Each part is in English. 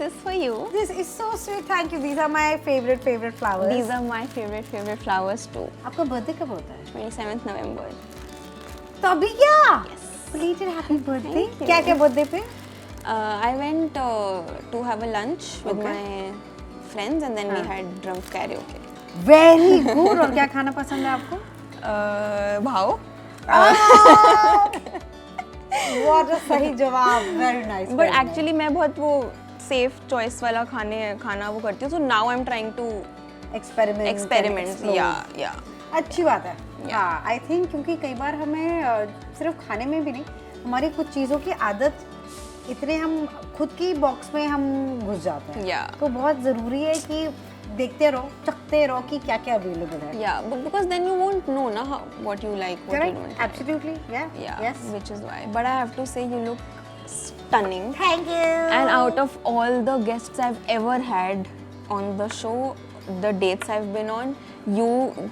is for you. This is so sweet. Thank you. These are my favorite flowers. These are my favorite flowers too. आपका birthday कब होता है? 27th November. तभी क्या? Yes. Belated happy birthday. Thank you. क्या क्या birthday पे? I went to have a lunch with Okay. my friends and then we had drunk karaoke. Very good. और क्या खाना पसंद है आपको? भाव. What a सही जवाब. Very nice. But actually मैं बहुत वो safe choice वाला खाना वो करती हूँ. So now I'm trying to experiment. Yeah. अच्छी बात है. हाँ, I think क्योंकि कई बार हमें सिर्फ खाने में भी नहीं, हमारी कुछ चीज़ों की आदत इतने हम खुद की बॉक्स में हम घुस जाते हैं. Yeah. तो बहुत ज़रूरी है कि देखते रहो, चखते रहो कि क्या क्या अवेलेबल है. Yeah, but because then you won't know na what you like, what Correct? you don't. Absolutely. Yeah. Yeah, Yes. which is why. But I have to say you look stunning. Thank you. And out of all the guests I've ever had on the show, the dates I've been on, you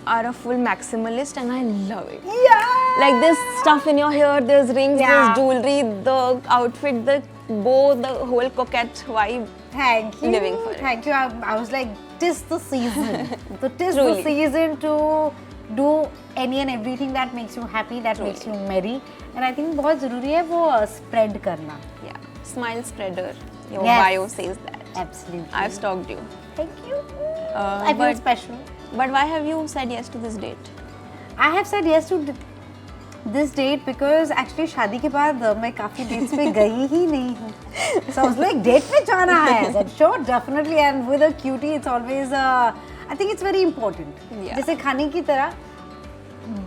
are a full maximalist and I love it. Yeah. Like there's stuff in your hair, there's rings, Yeah. there's jewelry, the outfit, the bow, the whole coquette vibe. Thank you. Living for it. Thank you. I was like, tis the season. So tis the Truly. season to do any and everything that makes you happy, that Truly. makes you merry. And I think बहुत ज़रूरी है वो spread करना. Yeah, smile spreader. Your Yes. bio says that. Absolutely. I've stalked you. Thank you. I feel but- special. But why have you said yes to this date? I have said yes to this date because actually शादी के बाद मैं काफ़ी dates पे गई ही नहीं हूँ. So I was like, date पे जाना है. I said, sure, definitely. And with a cutie, it's always, I think it's very important. Yeah. जैसे खाने की तरह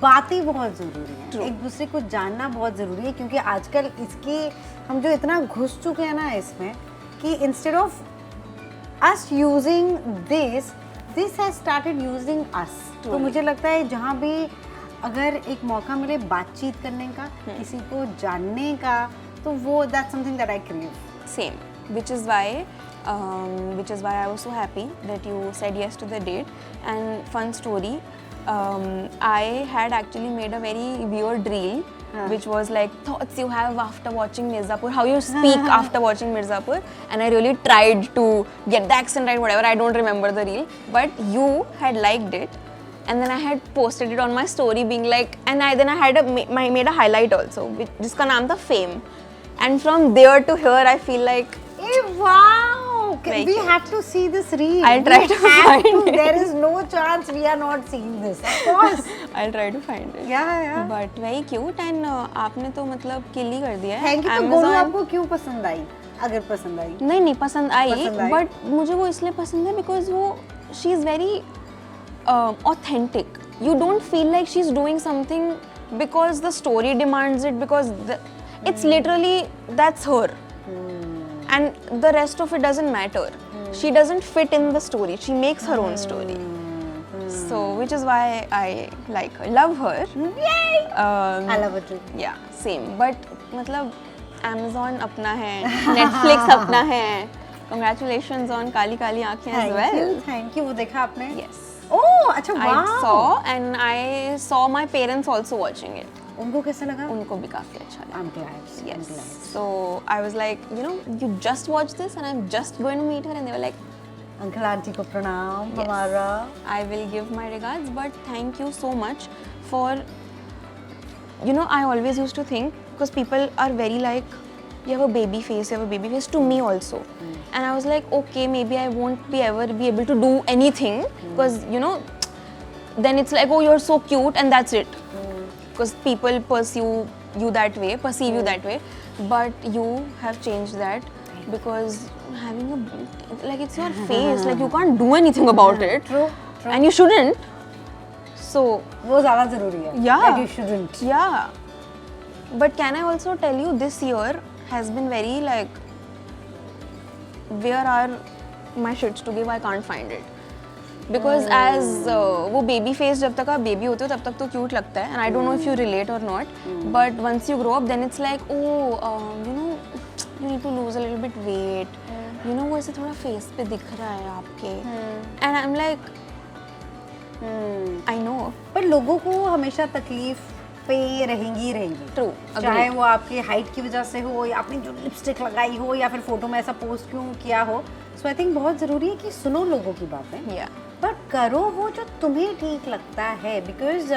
बातें बहुत ज़रूरी हैं. True. एक दूसरे को जानना बहुत ज़रूरी है क्योंकि आजकल इसकी हम जो इतना घुस चुके हैं ना इसमें कि instead of us using this has started using us. तो Truly. मुझे लगता है जहाँ भी अगर एक मौका मिले बातचीत करने का, किसी को जानने का, तो वो that's something that I crave. Same, which is why I was so happy that you said yes to the date. And fun story, I had actually made a very weird reel, which was like thoughts you have after watching Mirzapur, how you speak after watching Mirzapur, and I really tried to get the accent right, whatever. I don't remember the reel, but you had liked it. And then I had posted it on my story, being like, and then I had made a highlight also, जिसका नाम था Fame. And from there to here, I feel like Hey, wow! Very We cute. have to see this reel. I'll try to find it. There is no chance we are not seeing this. Of course. I'll try to find it. Yeah. But very cute and आपने तो मतलब किल ही कर दिया है. Thank you. तो गोलू आपको क्यों पसंद आई? अगर पसंद आई. नहीं पसंद आई, पसंद आई. but मुझे वो इसलिए पसंद है because वो she is very authentic. You don't feel like she's doing something because the story demands it, because it's literally that's her. And the rest of it doesn't matter. She doesn't fit in the story. She makes her own story. So, which is why I like her, love her. Yay! I love it too. Yeah, same. But मतलब Amazon अपना है, Netflix अपना है. Congratulations on Kali Kali आँखें as well. Thank you. वो देखा आपने? Yes. Oh, अच्छा wow. I saw and I saw my parents also watching it. उनको कैसा लगा? उनको भी काफी अच्छा लगा. I'm glad. I'm Yes. glad. So I was like, you just watched this and I'm just going to meet her, and they were like, Uncle auntie को प्रणाम Yes. हमारा. I will give my regards, but thank you so much for, I always used to think, because people are very like, you have a baby face, to me also. And I was like, okay, maybe I won't ever be able to do anything, because, then it's like, oh, you're so cute and that's it. Because people perceive you that way, but you have changed that, because having it's your face, like you can't do anything about it. True. And you shouldn't. So, वो ज़्यादा ज़रूरी है. Yeah. That you shouldn't. yeah. But can I also tell you, this year has been very like, where are my shits to give? I can't find it. Because as वो baby face, जब तक आप baby होते हो तब तक तो cute लगता है, and I don't know if you relate or not, but once you grow up, then it's like, oh, you need to lose a little bit weight. वो ऐसे थोड़ा face पे दिख रहा है आपके, and I'm like, I know. पर लोगों को हमेशा तकलीफ पे रहेंगी रहेंगी। True, चाहे agree. वो आपकी हाइट की वजह से हो या आपने जो लिपस्टिक लगाई हो या फिर फोटो में ऐसा पोस्ट क्यों किया हो। सो आई थिंक बहुत ज़रूरी है कि सुनो लोगों की बातें, Yeah. पर करो वो जो तुम्हें ठीक लगता है, बिकॉज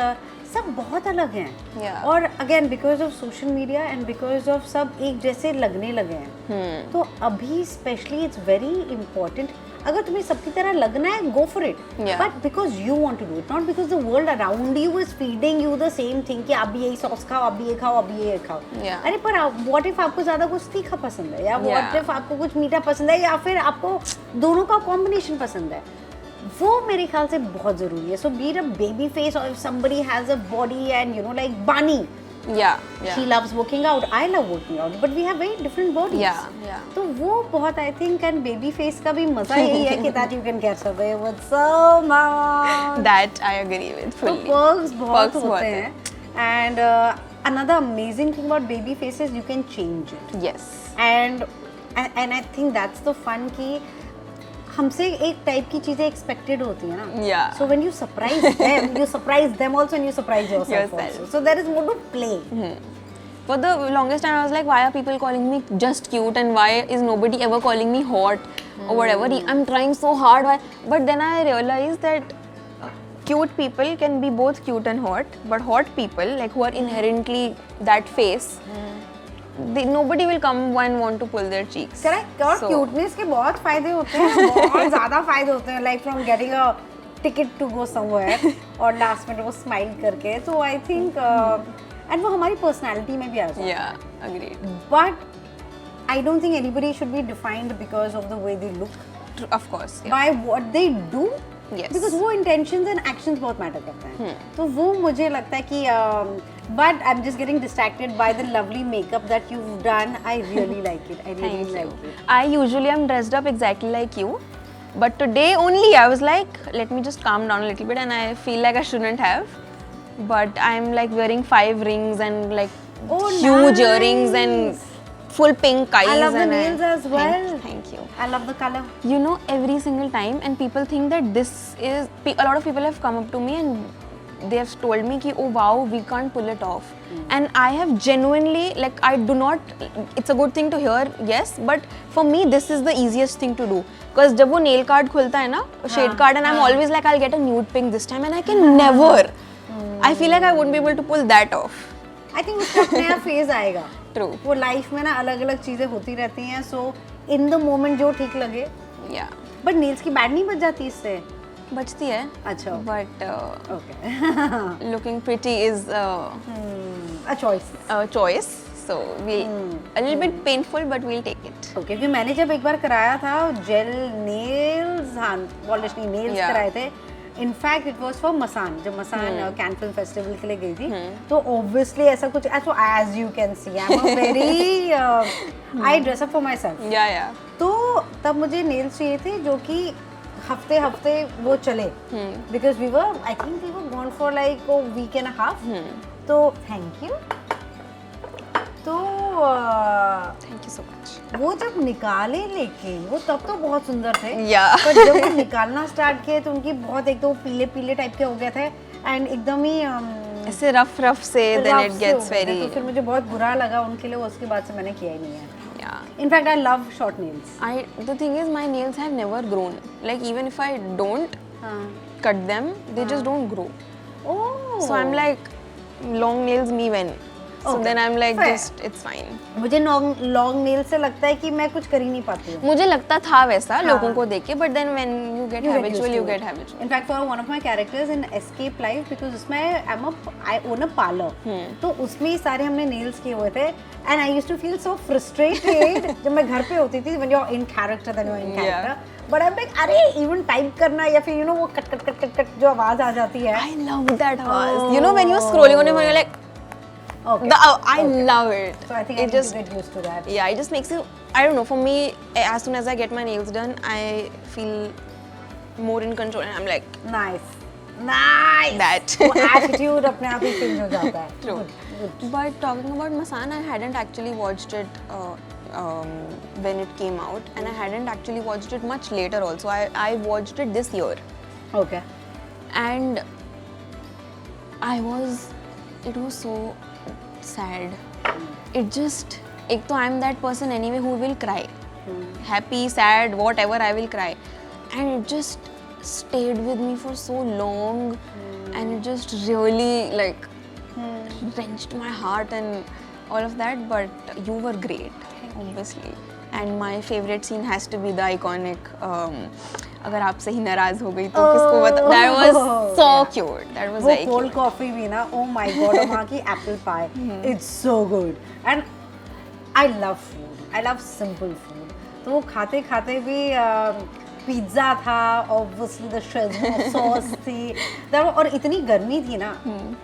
सब बहुत अलग हैं। Yeah. और again because of social media and because of सब एक जैसे लगने लगे हैं, तो अभी स्पेशली इट्स वेरी इंपॉर्टेंट, अगर तुम्हें सबकी तरह लगना है go for it, Yeah. But because you want to do it, not because the world around you is feeding you the same thing कि आप भी यही सॉस खाओ, आप भी ये खाओ, आप भी ये खाओ। Yeah. अरे पर व्हाट इफ आपको ज्यादा कुछ तीखा पसंद है, या व्हाट Yeah. इफ आपको कुछ मीठा पसंद है, या फिर आपको दोनों का कॉम्बिनेशन पसंद है, वो मेरे ख्याल से बहुत जरूरी है। सो बी अ बेबी फेस और if somebody has a body and you know like Bani, Yeah. Yeah. she loves working out, I love working out, but we have very different bodies. Yeah. Yeah. तो वो बहुत I think, and baby face का भी मजा यही है कि that you can get away with so much. That I agree with तो fully. perks बहुत Perks बहुत होते हैं, and another amazing thing about baby faces, you can change it. Yes. and I think that's the fun कि हमसे एक type की चीजें एक्सपेक्टेड होती है ना। Yeah. So when you surprise them, you surprise them also, and you surprise yourself Yourself. also. So there is more to play. For the longest time, I was like, why are people calling me just cute, and why is nobody ever calling me hot or whatever? I'm trying so hard. Why? But then I realized that cute people can be both cute and hot, but hot people, like who are inherently that face, nobody will come and want to pull their cheeks. Correct. और So- cuteness के बहुत फायदे होते हैं, बहुत ज्यादा फायदे होते हैं, like from getting a ticket to go somewhere और लास्ट में वो स्माइल करके। तो आई थिंक एंड वो हमारी पर्सनालिटी में भी आ जाता है। Yeah, agreed. But I don't think anybody should be defined because of the way they look, Of course. Yeah. By what they do, Yes. Because वो इंटेंशंस एंड एक्शंस बहुत matter करते हैं। तो वो मुझे लगता है कि but I am just getting distracted by the lovely makeup that you done. I really like it, I really Thank like you. It. I usually am dressed up exactly like you, but today only I was like, let me just calm down a little bit, and I feel like I shouldn't have. But I'm like wearing 5 rings and like Oh, huge nice. earrings and full pink eyes. I love the and nails as well. Thank you. I love the color. You know, every single time, and people think that this is. A lot of people have come up to me and they have told me कि oh wow, we can't pull it off. And I have genuinely, like, I do not. It's a good thing to hear, yes, but for me this is the easiest thing to do. Because जब वो nail card खुलता है ना, shade card, and I'm always like I'll get a nude pink this time, and I can never. I feel like I won't be able to pull that off. I think उसका एक नया phase आएगा। True. वो life में ना अलग अलग चीजें होती रहती हैं, सो इन द मोमेंट जो ठीक लगे। Yeah. बट नेल्स की बैड नहीं बच जाती इससे? बचती है. अच्छा। But okay. looking pretty is a choice. a choice. So we'll a little bit painful, but we'll take it. Okay, क्योंकि मैंने जब एक बार कराया था जेल नेल्स, हाँ पॉलिश नहीं, नेल्स Yeah. कराए थे। इनफैक्ट इट वाज फॉर मसान, जब मसान कैन फिल्म फेस्टिवल के लिए गई थी, तो ऑब्वियसली ऐसा कुछ, as you can see I am very I dress up for myself. Yeah, yeah. तो तब मुझे नेल्स चाहिए थे जो कि हफ्ते हफ्ते वो चले, because we were, I think we were gone for like a week and a half. तो थैंक यू। तो Thank you so much. वो जब निकाले लेके, वो तब तो बहुत सुंदर थे। Yeah. पर जब वो निकालना स्टार्ट किए तो उनकी बहुत, एक तो पीले पीले टाइप के हो गए थे, एंड एकदम ही ऐसे रफ से then rough it से gets हो गए थे। very. तो फिर मुझे बहुत बुरा लगा उनके लिए, उसके बाद से मैंने किया ही नहीं है। Yeah. In fact I love short nails. The thing is, my nails have never grown. Like, even if I don't हाँ। cut them, they just don't grow. Oh. So I'm like, long nails me when. So Okay, then I'm like, fair. just it's fine. मुझे long nail से लगता है कि मैं कुछ कर ही नहीं पाती हूँ। मुझे लगता था वैसा हाँ. लोगों को देख के, but then when you get You get habitual, used you to get it. habitual. In fact, for one of my characters in Escape Life, because उसमें I own a parlor, तो उसमें ही सारे हमने nails किए हुए थे, and I used to feel so frustrated जब मैं घर पे होती थी, when you're in character, then you're in character. But I'm like, अरे even type करना या फिर you know वो कट जो आवाज आ जाती है। I love that house. You know, when you're scrolling on your phone, you're like, Okay. I love it. So I think I It need just to get used to that. Yeah, it just makes you, I don't know, for me, as soon as I get my nails done, I feel more in control, and I'm like, Nice. That. वो attitude अपने आप ही change हो जाता है। True. Good. But talking about Masan, I hadn't actually watched it when it came out, and I hadn't actually watched it much later also. I watched it this year, Okay. and I was it was so sad. It just, ek to I'm that person anyway who will cry. Happy, sad, whatever, I will cry. And it just stayed with me for so long. And it just really like wrenched my heart and all of that. But you were great, obviously. And my favorite scene has to be the iconic अगर आपसे ही नाराज हो गई तो किसको बता. That was so cute. That was वो very cold cute. coffee भी ना, oh my god, और वहाँ की apple pie, it's so good. And I love food. I love simple food. तो वो खाते खाते भी पिज्ज़ा था, obviously the Szechuan sauce थी. और इतनी गर्मी थी ना,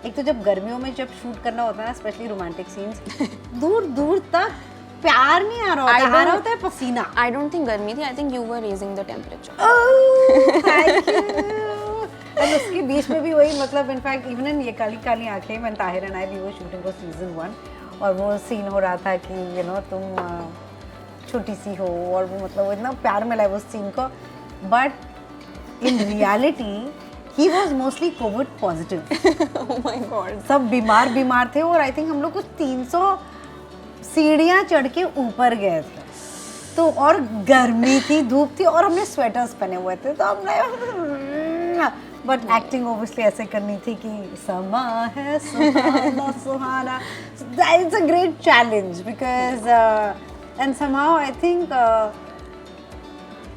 एक तो जब गर्मियों में जब शूट करना होता है ना, स्पेशली रोमांटिक सीन्स, दूर दूर तक प्यार नहीं आ रहा होता, आ रहा होता है पसीना. I don't think गर्मी थी. I think you were raising the temperature. Oh, thank you. और उसके बीच में भी वही, मतलब इनफैक्ट इवन इन ये काली काली आंखें, when Tahir and I we were shooting for season 1 और वो सीन हो रहा था कि you know तुम छोटी सी हो और वो मतलब वो इतना प्यार मिला है उस सीन को. But in reality he was mostly COVID positive. Oh my god. सब बीमार थे और आई थिंक हम लोग कुछ 300 सीढ़ियाँ चढ़ के ऊपर गए थे, तो और गर्मी थी, धूप थी और हमने स्वेटर्स पहने हुए थे, तो हमने बट एक्टिंग ओबियसली ऐसे करनी थी कि समा है सुहाना सुहाना. It's a great challenge because and somehow I think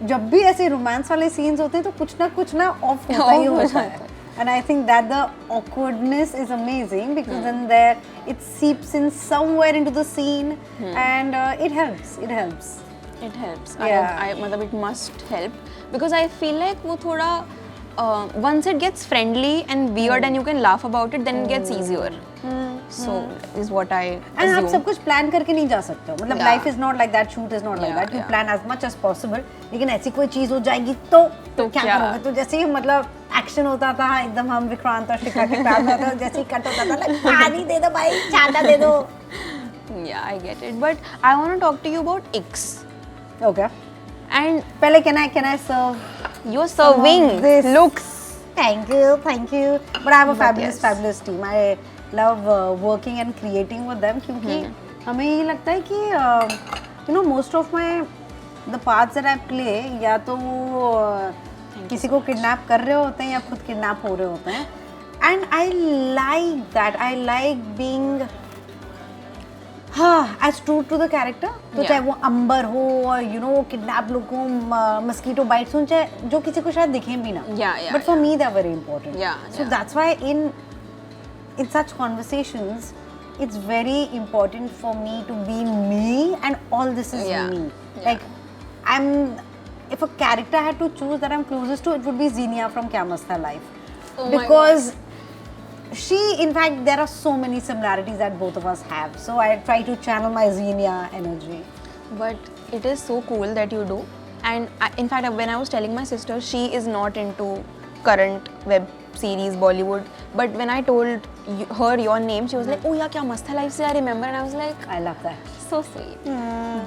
जब भी ऐसे रोमांस वाले सीन्स होते हैं तो कुछ ना ऑफ होता ही होता है. And I think that the awkwardness is amazing because then there it seeps in somewhere into the scene and it helps. It helps. It helps. Yeah. I मतलब it must help because I feel like वो थोड़ा once it gets friendly and weird and you can laugh about it, then it gets easier. So is what I And assume. आप सब कुछ plan करके नहीं जा सकते हो, मतलब Yeah. Life is not like that, shoot is not like Yeah, that. You yeah. Plan as much as possible, लेकिन ऐसी कोई चीज हो जाएगी तो क्या क्या? करोगे. तो जैसे ही मतलब एक्शन होता था एकदम हम विक्रांत और शिखा के प्यार में होता था, जैसे ही कट होता था लाइक पानी दे दो भाई, चाटा दे दो. Yeah, I get it. But I want to talk to you about X. Okay, And पहले can I serve you're serving this. looks. Thank you. But I have a But fabulous yes. team. I love working and creating with them क्योंकि हमें ये लगता है कि you know most of the parts that I play या तो वो किसी को किडनैप कर रहे होते हैं या खुद किडनैप हो रहे होते हैं. And I like that. I like being as true to the character. तो चाहे वो अंबर हो और you know किडनैप लोग को मस्कीटो बाइट्स हो, चाहे जो किसी को शायद दिखें भी ना. Yeah, But for me they're very important. Yeah, So yeah. that's why in such conversations it's very important for me to be me and all this is Yeah, me. yeah. Like if a character I had to choose that I'm closest to, it would be Xenia from Kya Mast Hai Life. Oh my Because she, in fact, there are so many similarities that both of us have. So I try to channel my Xenia energy. But it is so cool that you do. And in fact, when I was telling my sister, she is not into current web series, Bollywood. But when I told her your name, she was like, "Oh yeah, Kya Mast Hai Life se I remember." And I was like, I love that. so sweet.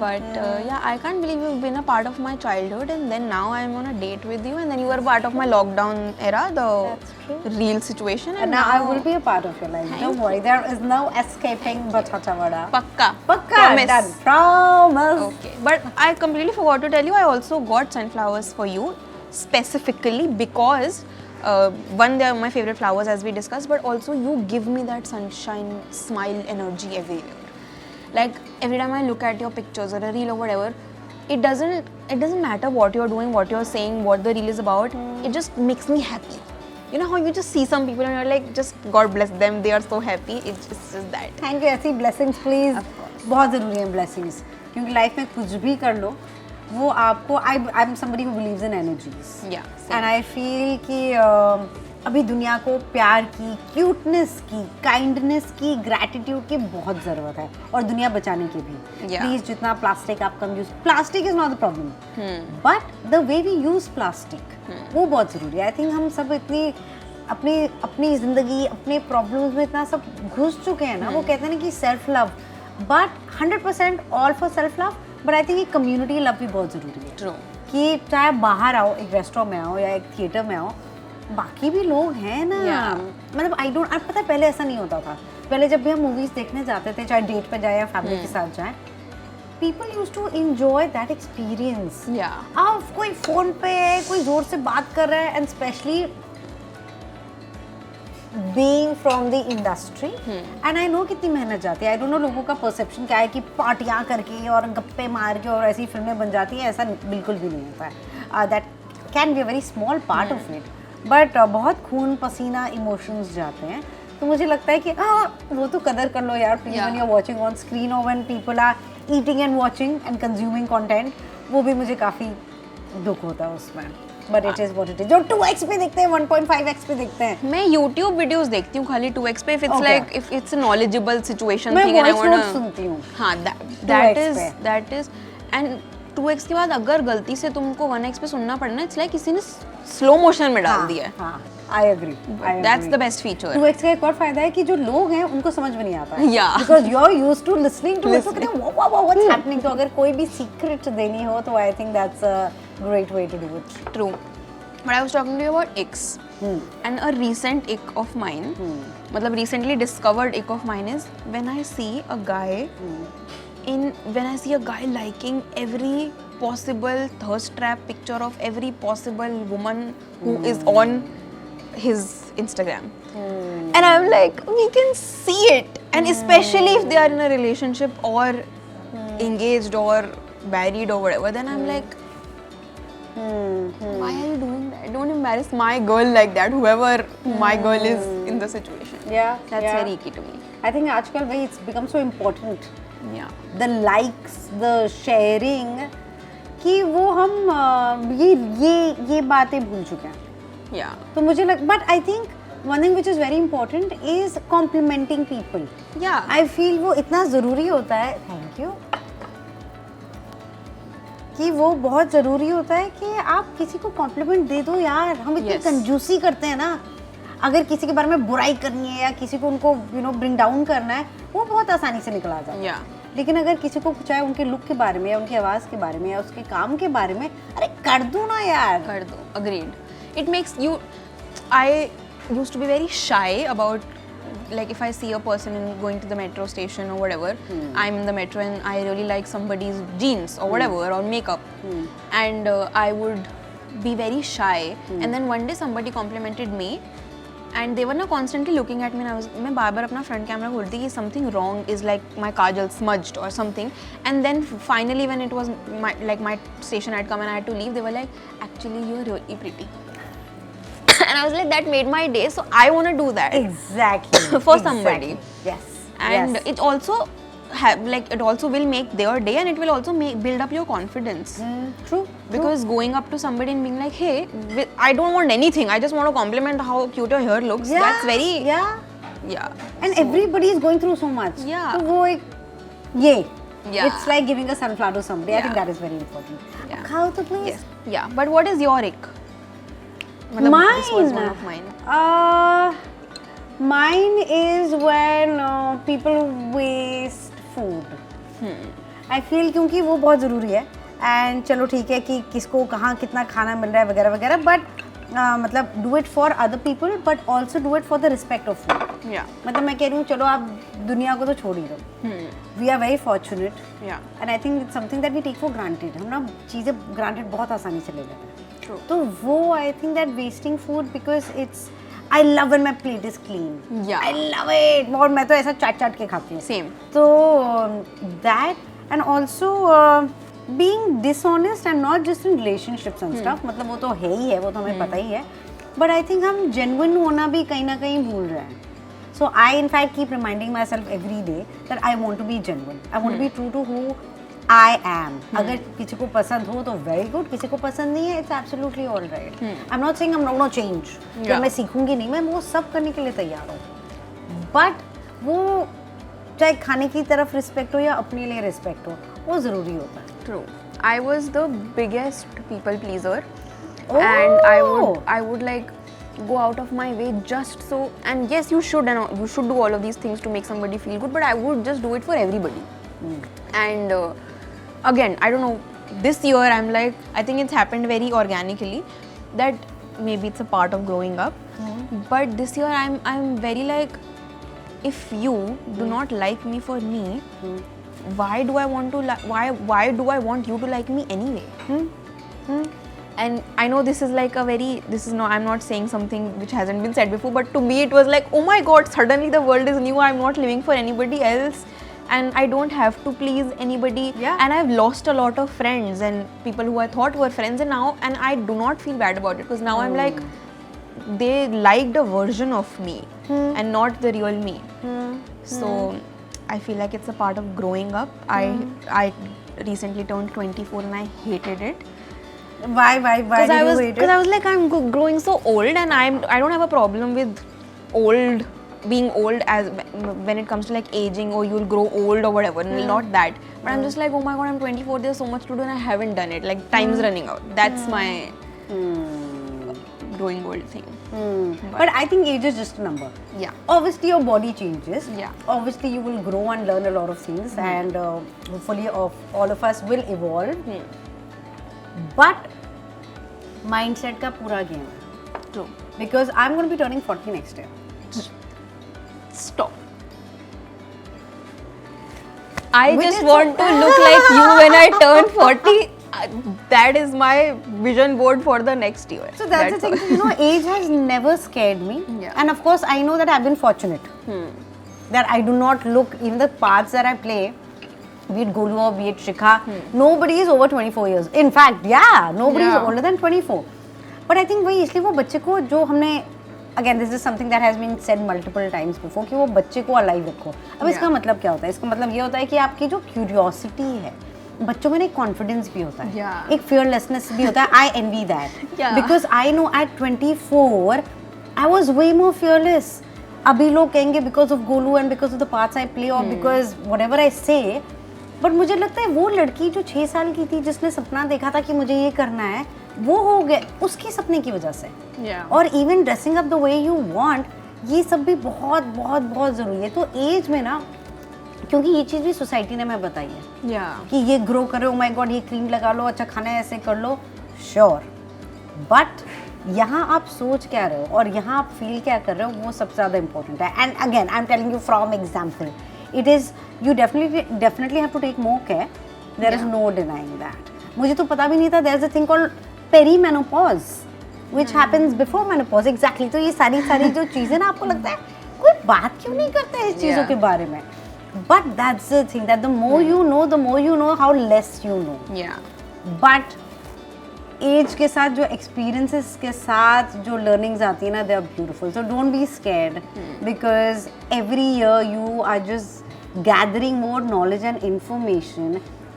But yeah, I can't believe you've been a part of my childhood, and then now I'm on a date with you, and then you were part of my lockdown era, the That's true. real situation, And now I will be a part of your life. Don't worry, there is no escaping Bachachawada. Pakka. Pakka, Promise. done. Promise. Okay, but I completely forgot to tell you, I also got sunflowers for you specifically because one, they are my favorite flowers as we discussed, but also you give me that sunshine, smile, energy everywhere. Like every time I look at your pictures or a reel or whatever, it doesn't matter what you're doing, what you're saying, what the reel is about. It just makes me happy. You know how you just see some people and you're like, just God bless them, they are so happy. It's just that. Thank you. ऐसी blessings please. Of course. बहुत ज़रूरी हैं blessings, क्योंकि life में कुछ भी कर लो वो आपको I'm somebody who believes in energies. Yeah. Same. And I feel कि अभी दुनिया को प्यार की, क्यूटनेस की, काइंडनेस की, ग्रैटिट्यूड की बहुत ज़रूरत है और दुनिया बचाने की भी. Yeah. प्लीज़ जितना प्लास्टिक आप कम use, plastic is not the problem but the way we use plastic वो बहुत ज़रूरी है. आई थिंक हम सब इतनी अपनी ज़िंदगी, अपने प्रॉब्लम्स में इतना सब घुस चुके हैं ना. वो कहते हैं ना कि self love, but 100% all for self love, but I think ये कम्युनिटी लव भी बहुत ज़रूरी है. True. कि चाहे बाहर आओ, एक रेस्टोरेंट में आओ या एक थिएटर में आओ, बाकी भी लोग हैं ना। Yeah. मतलब आई डोंट, पता है पहले ऐसा नहीं होता था। पहले जब भी हम मूवीज देखने जाते थे, चाहे डेट पे जाए या फैमिली के साथ जाए, people use to enjoy that experience. अब कोई फोन पे है, कोई जोर से बात कर रहा है, and specially being from the industry, and I know कितनी मेहनत जाती है। I don't know लोगों का परसेप्शन क्या है कि पार्टियां करके और गप्पे मार के और ऐसी फिल्में बन जाती हैं, ऐसा बिल्कुल भी नहीं होता है। That can be a very small part of it, but बहुत खून पसीना इमोशंस जाते हैं। तो मुझे लगता है कि वो तो कदर कर लो यार, please when you're watching on screen or when people are eating and watching and consuming content, वो भी मुझे काफ़ी दुख होता है उसमें। But it is what it is. जो 2x पे देखते हैं, 1.5x पे देखते हैं। मैं YouTube वीडियोस देखती हूँ खाली 2x पे, if it's Okay. like if it's a knowledgeable situation मैं thing and I voice wanna note सुनती हूँ। हाँ, 2x पे। that is and 2x के बाद अगर गलती से तुमको 1x पे सुनना पड़ना, it's like किसी ने स्लो मोशन में डाल दिया है। हाँ, I agree. That's the best feature. 2x का एक और फायदा है कि जो लोग हैं उनको समझ में नहीं आता है। Yeah. Because you're used to listening to it, तो कहते हैं wow, what's happening? तो अगर कोई भी secret देनी हो तो I think that's a great way to do it. True. But I was talking to you about icks. And a recent ick of mine, मतलब recently discovered ick of mine is when I see a guy liking every possible thirst trap picture of every possible woman who is on his Instagram. And I'm like, we can see it. And especially if they are in a relationship or engaged or married or whatever, then I'm like, why are you doing that? Don't embarrass my girl like that, whoever my girl is in the situation. Yeah, That's yeah. very icky to me. I think आजकल भाई it's become so important. Yeah. The likes, the sharing, कि वो हम ये बातें भूल चुके हैं। Yeah. तो मुझे but I think one thing which is very important is complimenting people. Yeah. I feel वो इतना ज़रूरी होता है, thank you, कि वो बहुत ज़रूरी होता है कि आप किसी को कॉम्प्लीमेंट दे दो यार। हम इतनी कंजूसी करते हैं ना, अगर किसी के बारे में बुराई करनी है या किसी को उनको ब्रिंग डाउन करना है, वो बहुत आसानी से निकल आ जाता है। लेकिन अगर किसी को चाहे उनके लुक के बारे में या उनकी आवाज़ के बारे में या उसके काम के बारे में, अरे कर दो ना यार, कर दो। Agreed. It makes you. I used to be very shy about, like, if I see a person going to the metro station or whatever, I'm in the metro and I really like somebody's jeans or whatever or makeup, and I would be very shy. And then one day somebody complimented me, and they were now constantly looking at me, and मैं बार-बार अपना front camera खोलती कि something wrong is like my kajal smudged or something. And then finally when it was my station had come and I had to leave, they were like, actually you're really pretty. And I was like, that made my day, so I want to do that. Exactly. For somebody. Yes. And yes. it also it also will make their day, and it will also build up your confidence. True. Because going up to somebody and being like, hey, I don't want anything, I just want to compliment how cute your hair looks. Yeah, that's very yeah. And everybody is going through so much. Yeah. तो वो एक it's like giving a sunflower to somebody. I think that is very important. Yeah. Khao to please. Yes. Yeah. But what is your ick? Mine. This was one of mine. Mine is when people waste food. I feel क्योंकि वो बहुत ज़रूरी है, and चलो ठीक है कि किसको कहाँ कितना खाना मिल रहा है वगैरह वगैरह, but मतलब do it for other people, but also do it for the respect of food. Yeah. मतलब मैं कह रही हूँ चलो आप दुनिया को तो छोड़ ही दो. We are very fortunate. Yeah. And I think it's something that we take for granted. हम ना चीज़ें granted बहुत आसानी से ले लेते हैं. True. तो वो I think that wasting food, because it's, I love when my plate is clean. Yeah. I love it. और मैं तो ऐसा चाट के खाती हूँ. Same. तो that, and also being dishonest and not just in relationships and stuff. मतलब वो तो है ही है, वो तो हमें पता ही है. But I think हम genuine होना भी कहीं ना कहीं भूल रहे हैं. So I in fact keep reminding myself every day that I want to be genuine. I want to be true to who I am. अगर किसी को पसंद हो तो very good, किसी को पसंद नहीं है, it's absolutely all right. I'm not saying I'm not going to change. कि मैं सीखूंगी नहीं, मैं वो सब करने के लिए तैयार हूँ. But वो चाहे खाने की तरफ रिस्पेक्ट हो या अपने लिए रिस्पेक्ट हो, वो ज़रूरी होता है. True. I was the biggest people pleaser, and I would like go out of my way just so. And yes, you should do all of these things to make somebody feel good, but I would just do it for everybody. And again, I don't know, this year I'm like, I think it's happened very organically that maybe it's a part of growing up. But this year I'm very like, if you do not like me for me, why do I want to why do I want you to like me anyway? And I know this is like I'm not saying something which hasn't been said before, but to me it was like, oh my god, suddenly the world is new, I'm not living for anybody else and I don't have to please anybody. Yeah. And I've lost a lot of friends and people who I thought were friends, and I do not feel bad about it, because now I'm like, they liked a version of me and not the real me. So I feel like it's a part of growing up. I recently turned 24 and I hated it. Why did you hate it? Because I was like, I'm growing so old, and I don't have a problem with being old as when it comes to like aging, or you'll grow old or whatever. Not that, but I'm just like, oh my god, I'm 24. There's so much to do and I haven't done it. Like time's running out. That's my growing old thing. But I think age is just a number. Yeah. Obviously, your body changes. Yeah. Obviously, you will grow and learn a lot of things, and hopefully, all of us will evolve. But mindset का पूरा game है. True. Because I'm going to be turning 40 next year. Stop. I Which just is want to look like you when I turn 40. That is my vision board for the next year. So that's the thing. You know, age has never scared me. Yeah. And of course, I know that I've been fortunate. That I do not look in the parts that I play, be it Golu or be it Shikha, nobody is over 24 years. In fact, nobody is older than 24. But I think वही इसलिए वो बच्चे को जो हमने, again this is something that has been said multiple times before, कि वो बच्चे को alive रखो. अब इसका मतलब क्या होता है? इसका मतलब ये होता है कि आपकी जो curiosity है, बच्चों में एक कॉन्फिडेंस भी होता है, एक fearlessness भी होता है. I envy that because I know at 24 I was way more fearless. अभी लोग कहेंगे because of Golu and because of the parts I play or because whatever I say, but मुझे लगता है वो लड़की जो 6 साल की थी जिसने सपना देखा था कि मुझे ये करना है, वो हो गया उसके सपने की वजह से. और even dressing up the way you want, ये सब भी बहुत बहुत बहुत ज़रूरी है. तो एज में ना, क्योंकि ये चीज़ भी सोसाइटी ने हमें बताई है कि ये ग्रो करो, माय गॉड ये क्रीम लगा लो, अच्छा खाना है ऐसे कर लो, श्योर. बट यहाँ आप सोच क्या रहे हो और यहाँ आप फील क्या कर रहे हो, वो सबसे ज़्यादा इंपॉर्टेंट है. And again I am telling you from example, it is, you definitely have to take more care. There is no denying that. मुझे तो पता भी नहीं था there is a thing called perimenopause which happens before menopause. Exactly. तो ये सारी जो चीज़ें ना, आपको लगता है कोई बात क्यों नहीं करता है इस चीज़ों के बारे में. But that's the thing, that the more you know, the more you know how less you know. But age के साथ जो एक्सपीरियंसेस के साथ जो लर्निंग्स आती है ना, they are beautiful. So don't be scared because every year you are just gathering more knowledge and information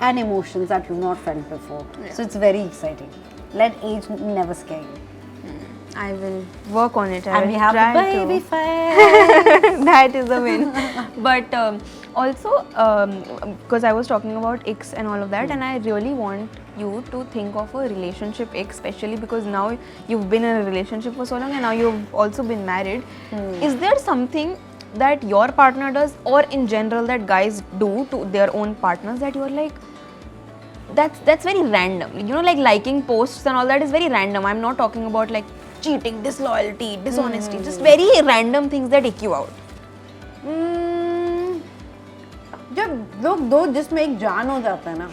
and emotions that you've not felt before. So it's very exciting. Let age never scare you. I will work on it. And we have the baby fire. That is the win. But also, because I was talking about X and all of that, and I really want you to think of a relationship X, especially because now you've been in a relationship for so long and now you've also been married. Is there something that your partner does, or in general that guys do to their own partners, that you're like, that's very random, you know, like liking posts and all that is very random. I'm not talking about like cheating, disloyalty, dishonesty, just very random things that ick you out. जब लोग दो जिसमें एक जान हो जाता है ना,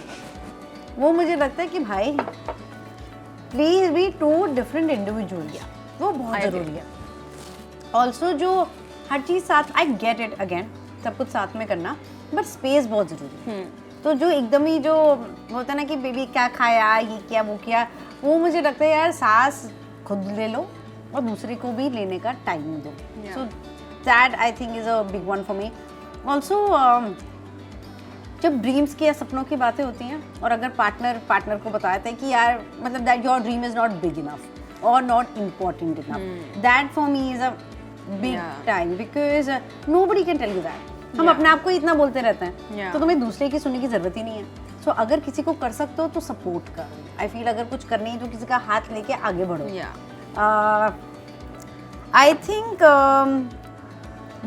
वो मुझे लगता है कि भाई please be two different individuals. वो बहुत ज़रूरी है. ऑल्सो जो हर चीज़ साथ, आई गेट इट, अगेन सब कुछ साथ में करना, बट स्पेस बहुत ज़रूरी है. तो जो एकदम ही जो होता है ना कि बेबी क्या खाया, ये किया, वो किया, वो मुझे लगता है यार सांस खुद ले लो और दूसरे को भी लेने का टाइम दो. So that I think is a big one for me. Also जब ड्रीम्स की या सपनों की बातें होती हैं और अगर पार्टनर को बताते हैं कि यार मतलब that your dream is not big enough और not important enough, that for me is a big time because nobody can tell you that. हम अपने आप को इतना बोलते रहते हैं, तो तुम्हें दूसरे की सुनने की जरूरत ही नहीं है. सो अगर किसी को कर सकते हो तो सपोर्ट करो. आई फील अगर कुछ करनी है तो किसी का हाथ लेके आगे बढ़ो. I think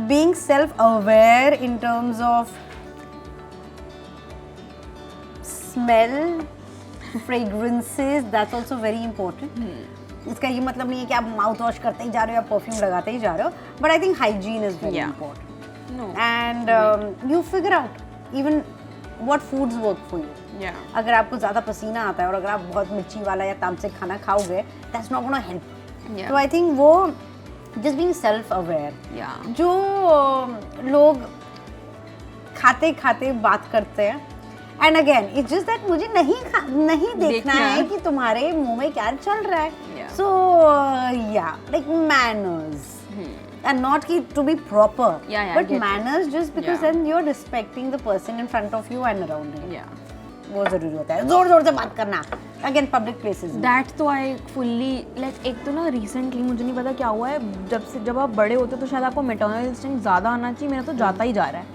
being self aware in terms of smell, fragrances, that's also very important. इसका ये मतलब नहीं है कि आप माउथ वॉश करते ही जा रहे हो या परफ्यूम लगाते ही जा रहे हो, but I think hygiene is very Yeah. Important No. And you figure out even what foods work for you. Yeah. अगर आपको ज़्यादा पसीना आता है और अगर आप बहुत मिर्ची वाला या तामसिक खाना खाओगे, that's not gonna help. Yeah. तो आई थिंक वो just being self aware, Yeah. जो लोग खाते खाते बात करते हैं, and again it's just that मुझे नहीं देखना देखना है है। कि तुम्हारे मुंह में क्या चल रहा है. Yeah. सो या like manners and not ki to be proper, Yeah, but get it. manners just because Yeah. then you're respecting the person in front of you and around you. Yeah. वो जरूरी होता है. जोर जोर से बात करना अगेन पब्लिक प्लेसेस. दैट तो आई फुल्ली लाइक एक तो ना रिसेंटली मुझे नहीं पता क्या हुआ है, जब आप बड़े होते हो तो शायद आपको मेटर्नल इंस्टिंक्ट ज़्यादा आना चाहिए, मेरा तो जाता ही जा रहा है.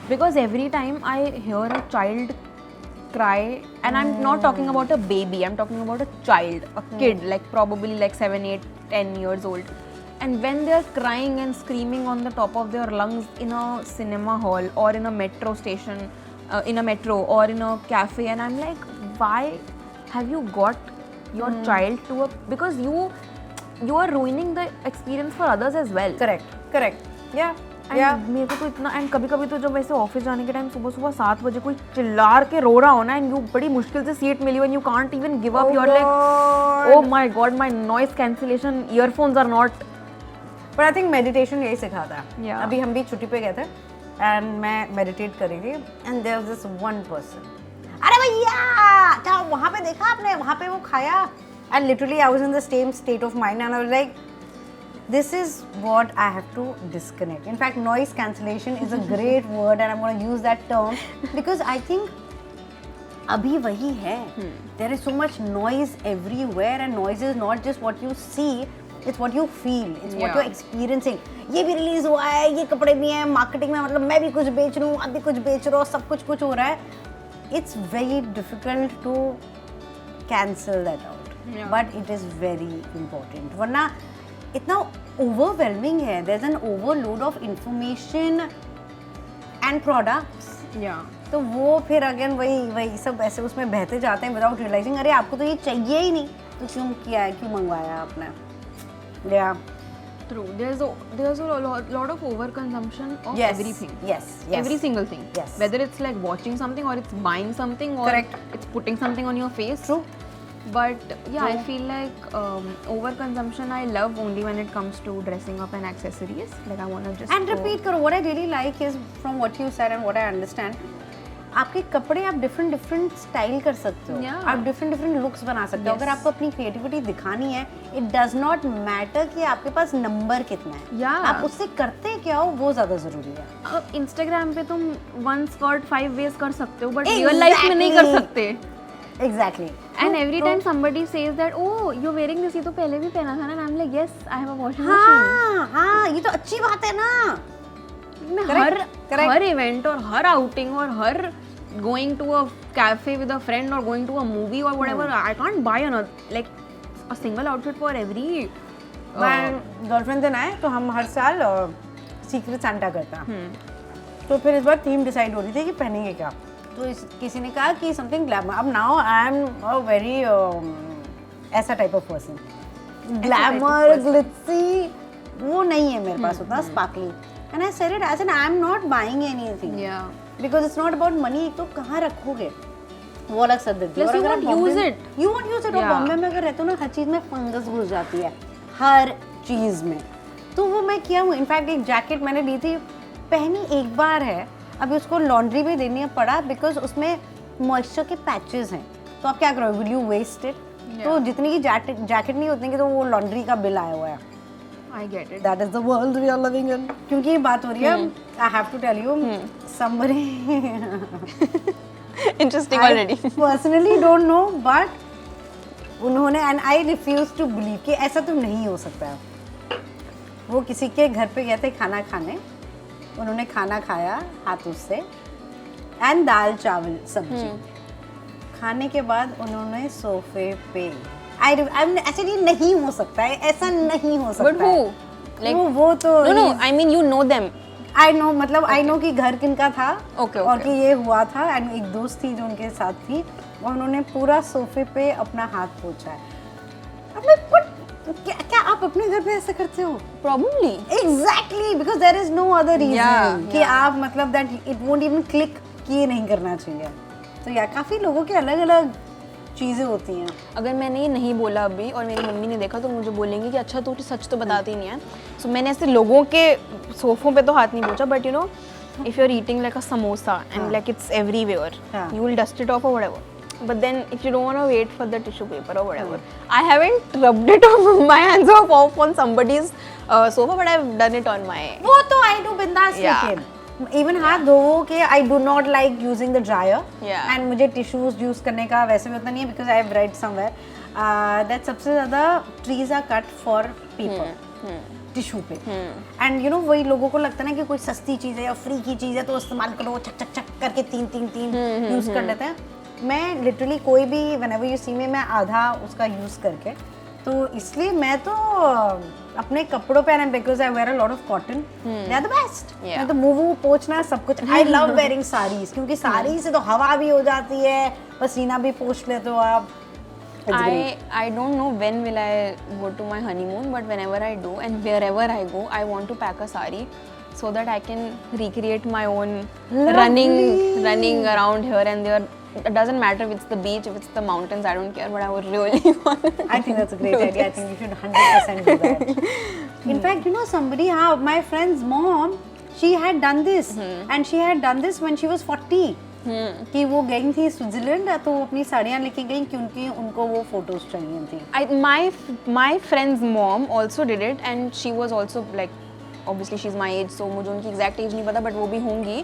Because every time I hear a child cry, and I'm not talking about a baby, I'm talking about a child, a kid, like probably like 7, 8, 10 years old. And when they're crying and screaming on the top of their lungs in a cinema hall or in a metro station, in a metro or in a cafe, and I'm like, why have you got your child to a, because you are ruining the experience for others as well. Correct या And मेरे को तो इतना, and कभी कभी तो जब वैसे ऑफिस जाने के टाइम सुबह सुबह 7 बजे कोई चिल्ला के रो रहा हो ना, एंड यू बड़ी मुश्किल से सीट मिली and you can't even give up, you are like oh my god my noise cancellation earphones are not. But I think meditation यही सिखाता है. Yeah. अभी हम भी छुट्टी पे गए थे एंड मैं मेडिटेट कर रही थी and there was this one person, अरे भैया क्या वहाँ पे देखा आपने, वहाँ पे वो खाया, and literally I was in the same state of mind and I was like this is what I have to disconnect. In fact, noise cancellation is a great word and I'm going to use that term because I think abhi wahi hai. There is so much noise everywhere and noise is not just what you see, it's what you feel, it's what Yeah. you're experiencing. ये भी release हुआ है, ये कपड़े भी हैं, marketing में मतलब मैं भी कुछ बेच रहा हूँ, आप भी कुछ बेच रहे हो, सब कुछ हो रहा है. It's very difficult to cancel that out. Yeah. But it is very important. वरना इतना ओवरवेलमिंग है, there is an overload of information and products. तो वो फिर अगेन वही सब ऐसे उसमें बहते जाते हैं विदाउट रियलाइजिंग, अरे आपको तो ये चाहिए ही नहीं तो क्यों किया है, क्यों मंगवाया आपने. या True. There's a lot of overconsumption of everything. yes Every single thing. Yes. Whether it's like watching something or it's buying something or Correct. it's putting something on your face. True. But yeah, I feel like overconsumption I love only when it comes to dressing up and accessories. Like I want to just and repeat करो. what I really like is from what you said and what I understand, आपके कपड़े आप different style कर सकते हो. Yeah. आप different looks बना सकते हो. Yes. अगर आपको अपनी क्रिएटिविटी दिखानी है, इट डज नॉट मैटर कि आपके पास नंबर कितना है. Yeah. आप उससे करते क्या हो वो ज्यादा जरूरी है. अब Instagram पे तुम 1 skirt 5 ways कर सकते हो, but real life में नहीं कर Exactly. सकते. Exactly. And every time somebody says that, oh, you're wearing this, ये तो पहले भी पहना था ना, and I'm like, yes, I have a washing machine. हाँ ये तो अच्छी बात है ना. मैं Correct. हर इवेंट और हर आउटिंग और हर going to a cafe with a friend or going to a movie or whatever, I can't buy like a single outfit for every. मैं गर्लफ्रेंड दिन आए तो हम हर साल सीक्रेट सांता करते हैं. तो फिर इस बार थीम डिसाइड हो रही थी कि पहनेंगे क्या. तो किसी ने कहा कि समथिंग ग्लैमर. अब now I am a very ऐसा type of person, glamour glitzy वो नहीं है मेरे पास उतना sparkly. And I said it as an I am not buying anything Yeah. Because it's not about money. एक तो कहाँ रखोगे वो अलग subject. Plus you won't use it. You won't use it. और Yeah. बॉम्बे में अगर रहते हो ना हर चीज़ में फंगस घुस जाती है, हर चीज़ में. तो वो मैं किया हूँ. इनफैक्ट एक जैकेट मैंने ली थी, पहनी एक बार है, अभी उसको लॉन्ड्री भी देनी पड़ा बिकॉज उसमें मॉइस्चर के पैचेस हैं. तो आप क्या करोगे, विल यू वेस्ट इट. तो जितनी की जैकेट नहीं उतनी की तो वो लॉन्ड्री का बिल आया हुआ है. I get it. That is the world we are living in. क्योंकि ये बात हो रही है, I have to tell you somebody Interesting I already. personally don't know, but उन्होंने and I refuse to believe कि ऐसा तो नहीं हो सकता है. वो किसी के घर पे गए थे खाना खाने, उन्होंने खाना खाया हाथों से एंड दाल चावल सब्जी. खाने के बाद उन्होंने सोफे पे ऐसे ये नहीं हो सकता है, ऐसा नहीं हो सकता. But who? Like वो तो no, I mean you know them. I know, मतलब आई नो कि घर किनका था. Okay, और okay. कि ये हुआ था एंड एक दोस्त थी जो उनके साथ थी और उन्होंने पूरा सोफे पे अपना हाथ पोंछा है. अब मैं क्या आप अपने घर पे ऐसा करते हो? Probably. Exactly, because there is no other reason Yeah, कि yeah. आप मतलब that it won't even click कि ये नहीं करना चाहिए. तो यार काफी लोगों के अलग-अलग चीजें होती हैं. अगर मैंने ये नहीं बोला अभी और मेरी मम्मी ने देखा तो मुझे बोलेंगे कि अच्छा तू सच तो बताती नहीं है. सो मैंने ऐसे लोगों के सोफों पे तो हाथ नहीं पहुंचा, but you know if you're eating like a samosa and like it's everywhere, you will dust it off or whatever. But then if you don't want to wait for the tissue paper or whatever, I haven't rubbed it off my hands off on somebody's sofa, but I've done it on my. वो तो I do बिंदास Yeah. लेकिन even हाथ धो के I do not like using the dryer. Yeah. And मुझे tissues use करने का वैसे भी उतना नहीं है because I have read somewhere that सबसे ज़्यादा trees are cut for people. Tissue पे एंड यू नो वही लोगों को लगता है ना कि कोई सस्ती चीज़ है या फ्री की चीज़ है तो इस्तेमाल करो, चक चक चक करके तीन यूज़ कर लेते हैं. मैं लिटरली कोई भी whenever you see me मैं आधा उसका यूज़ करके, तो इसलिए मैं तो अपने कपड़ों पे because I wear a lot of cotton, they are the best. मैं तो मुंह पोंछना सब कुछ. आई लव वेयरिंग साड़ीज क्योंकि साड़ी से तो हवा भी हो जाती है, पसीना भी पोंछ लेते हो आप. I don't know when will I go to my honeymoon, but whenever I do and wherever I go, I want to pack a sari so that I can recreate my own running around here and there. It doesn't matter if it's the beach, if it's the mountains, I don't care, but I would really want to. I think that's a great idea. I think you should 100% do that. In fact, you know, somebody, my friend's mom, she had done this, and she had done this when she was 40. कि वो गई थी Switzerland तो वो अपनी साड़ियाँ लेके गई क्योंकि उनको वो फोटोज चाहिए थी. My friend's mom also did it and she was also like, obviously she's my age, so मुझे उनकी exact age नहीं पता, but वो भी होंगी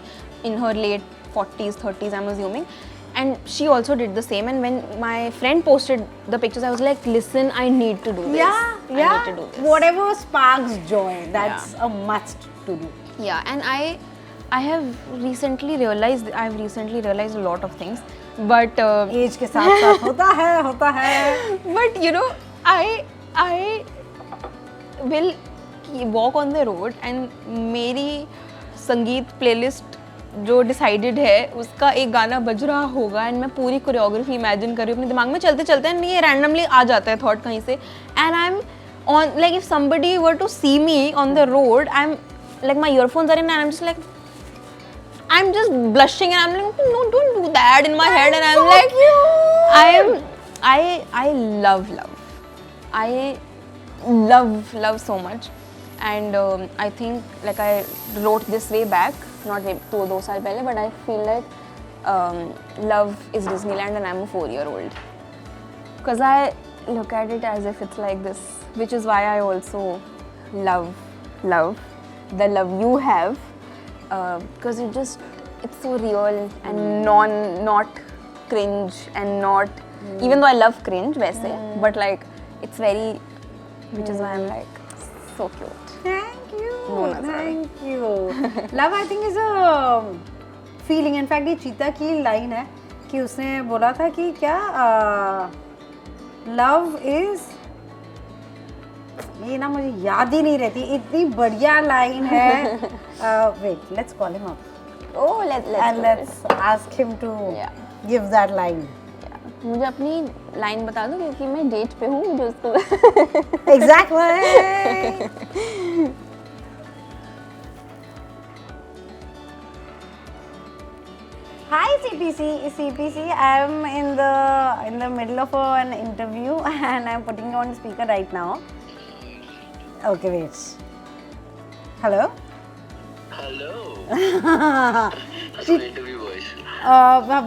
in her late 40s 30s I'm assuming, and she also did the same. And when my friend posted the pictures, I was like, listen, I need to do this. I need to do this. Whatever sparks joy, that's a must to do. Yeah, and I've recently realized a lot of things, but age के साथ साथ होता है. but you know, I will walk on the road and मेरी संगीत playlist जो decided है उसका एक गाना बज रहा होगा एंड मैं पूरी कोरियोग्राफी इमेजिन कर रही हूँ अपने दिमाग में चलते चलते एंड ये रैंडमली आ जाता है थॉट कहीं से and I am on like if somebody were to see me on the road I am like my earphones are in and I am just like I'm just blushing and I'm like, no, don't do that in my head. And I'm so like, cute. I love. I love so much. And I think like I wrote this way back, not way 2 साल पहले, but I feel like love is Disneyland and I'm a 4-year-old. Because I look at it as if it's like this, which is why I also love the love you have. Because it's so real and not cringe and not even though I love cringe वैसे but like it's very, which is why I'm like so cute. Thank you. No, no, Thank you. Love I think is a feeling. In fact ये चीता की line है कि उसने बोला था कि क्या love is, ये ना मुझे याद ही नहीं रहती, इतनी बढ़िया लाइन है. Wait, let's call him up. Oh, let's ask him to give that line. मुझे अपनी लाइन बता दो क्योंकि मैं डेट पे हूँ, मुझे उसको Exactly. Hi CPC, I am in the middle of an interview and I am putting you on speaker right now. Okay, wait. Hello. That's my interview voice.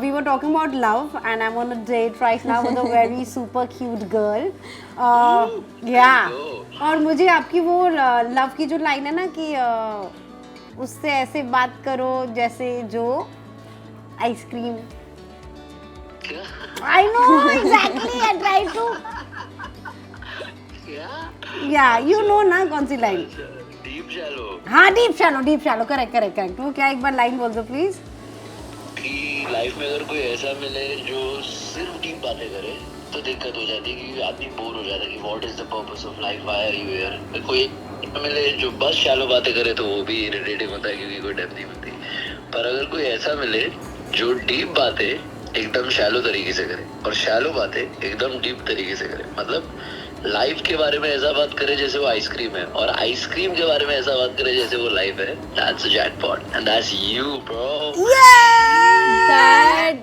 We were talking about love and I'm on a date right now with a very super cute girl. Yeah. और मुझे आपकी वो love की जो line है ना कि उससे ऐसे बात करो जैसे जो आइसक्रीम. क्या? I know exactly. I tried to. क्या? Yeah, you know ना कौन सी लाइन. Deep shallow. हाँ डीप शैलो करेक्ट. वो क्या एक बार लाइन बोल दो प्लीज. कि लाइफ में अगर कोई ऐसा मिले जो सिर्फ डीप बातें करे तो दिक्कत हो जाती है क्योंकि आदमी बोर हो जाता है कि what is the purpose of life, why are you here. कोई मिले जो बस शैलो बातें करे तो वो भी इरिटेटिंग होता है क्योंकि कोई डेप्थ नहीं मिलती. पर अगर कोई ऐसा मिले जो डीप बातें एकदम शैलो तरीके से करे और शैलो बातें एकदम डीप तरीके से करे, मतलब लाइफ के बारे में ऐसा बात करे जैसे वो आइसक्रीम है, और आइसक्रीम के बारे में ऐसा बात करे जैसे वो लाइफ है, that's a jackpot and that's you bro.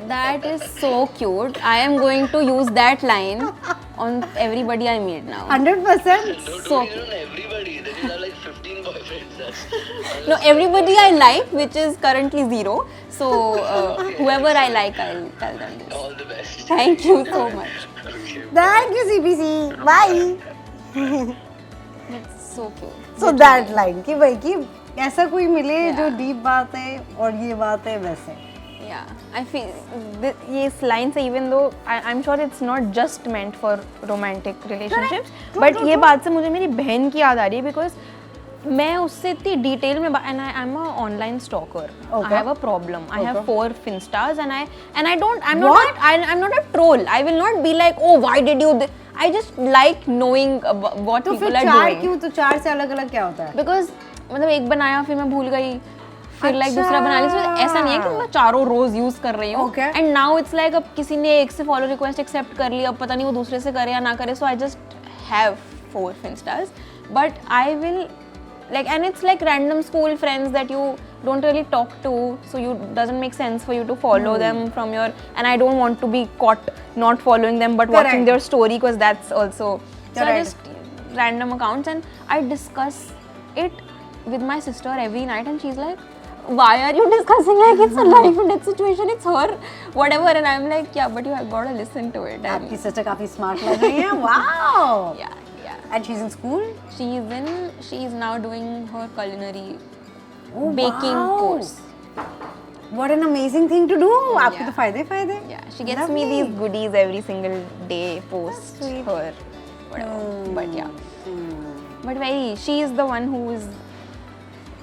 That is so cute. I am going to use that line on everybody I meet now. 100%. Don't So do it on everybody, then you have like 15 boyfriends. That's No, everybody I like, which is currently 0. So whoever I like, I'll tell them this. all the best. Thank you so much. Okay. Thank you, CPC. Bye. That's so cute. So that line कि भाई कि ऐसा कोई मिले जो deep बात है और ये बात है वैसे. Yeah, I feel this line से even though I'm sure it's not just meant for romantic relationships, but ये बात से मुझे मेरी बहन की याद आ रही है because मैं उससे इतनी डिटेल में and I'm a online stalker. I have a problem. I have 4 Finstas and I don't I'm not a troll. I will not be like, oh why did you I just like knowing what तो people फिर are चार doing. क्यों? तो चार से अलग अलग क्या होता है? Because मतलब एक बनाया फिर मैं भूल गई, फिर लाइक अच्छा। दूसरा बना ली. So, ऐसा नहीं है कि मैं चारों रोज यूज कर रही हूँ. Okay. And now it's like अब किसी ने एक से फॉलो रिक्वेस्ट एक्सेप्ट कर ली, अब पता नहीं वो दूसरे से करे या ना करे. So I just have 4 Finstas, but I will like, and it's like random school friends that you don't really talk to, so you doesn't make sense for you to follow them from your, and I don't want to be caught not following them but watching Correct. their story because that's also so I Correct. just random accounts and I discuss it with my sister every night and she's like, why are you discussing like it's a life and death situation, it's her whatever, and I'm like, yeah but you have got to listen to it. And आपकी sister काफी smart लग रही है. Wow. yeah. And she's in school. She's now doing her culinary Oh, baking wow. course. What an amazing thing to do. आपको Yeah. तो फायदे फायदे. Yeah, she gets me Lovely. these goodies every single day post her whatever. But yeah, but she is the one who is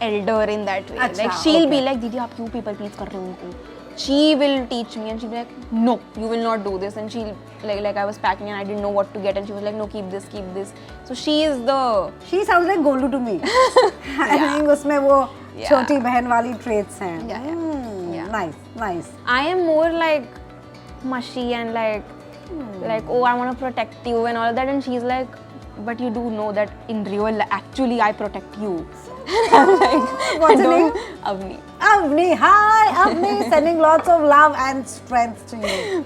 elder in that way. Acha, Like she'll be okay. like, Didi, आप क्यों people please कर रहे हो उनको? She will teach me and she'll be like, no, you will not do this. And she'll like I was packing and I didn't know what to get and she was like, no, keep this. So she is the She sounds like Golu to me. I think उसमें वो Yeah. छोटी बहन वाली traits हैं. Yeah. Yeah. Nice. I am more like mushy and like oh I want to protect you and all that, and she's like, but you do know that in real actually I protect you. I'm like, What's her "No, name? Avni." Avni, hi Avni, sending lots of love and strength to you.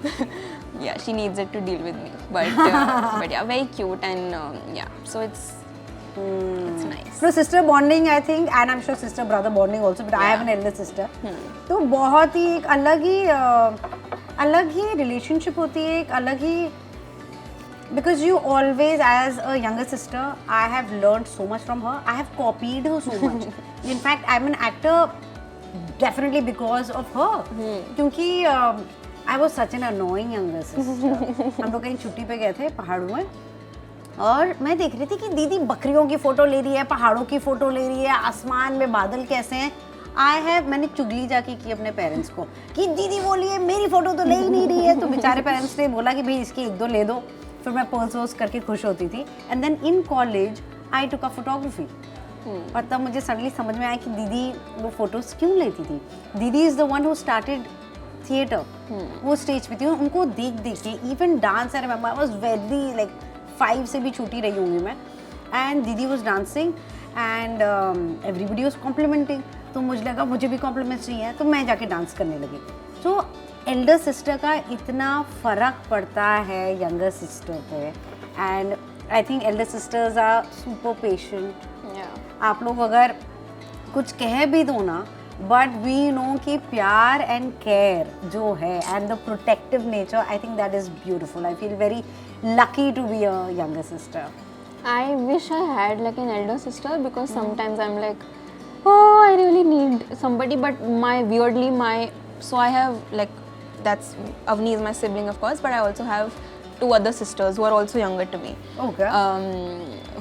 Yeah, she needs it to deal with me, but yeah, very cute and yeah, so it's nice. So sister bonding, I think, and I'm sure sister brother bonding also, but I have an elder sister. तो बहुत ही एक अलग ही relationship होती है, एक अलग ही, because you always, as a younger sister, I have learned so much from her. I have copied her so much. In fact, I'm an actor definitely because of her. क्योंकि I was such an annoying younger sister. हम लोग कहीं छुट्टी पे गए थे पहाड़ों में और मैं देख रही थी कि दीदी बकरियों की फोटो ले रही है, पहाड़ों की फोटो ले रही है, आसमान में बादल कैसे हैं. मैंने चुगली जाके की अपने पेरेंट्स को कि दीदी बोली है मेरी फोटो तो ले ही नहीं रही है. तो बेचारे पेरेंट्स ने बोला कि भाई इसकी 1-2 ले दो. फिर मैं पोज करके खुश होती थी. And then in college I took a photography. और तब मुझे सडनली समझ में आया कि दीदी वो फोटोज क्यों लेती थी. दीदी is the one who started theatre. वो स्टेज पे थी, उनको देख के even dance. I remember I was very like 5 से भी छूटी रही होंगी मैं. एंड दीदी was dancing and everybody was complimenting. तो मुझे लगा मुझे भी कॉम्प्लीमेंट्स चाहिए, तो मैं जाके डांस करने लगी. तो एल्डर सिस्टर का इतना फ़र्क पड़ता है यंगर सिस्टर पे. And I think elder sisters are super patient. आप लोग अगर कुछ कह भी दो ना, बट वी नो कि प्यार एंड केयर जो है and the protective nature, I think that is beautiful. I feel very lucky to be a younger sister. I wish I had like an elder sister because sometimes I'm like, oh, I really need somebody, but so I have like, that's Avni is my sibling of course, but I also have 2 other sisters who are also younger to me. Okay.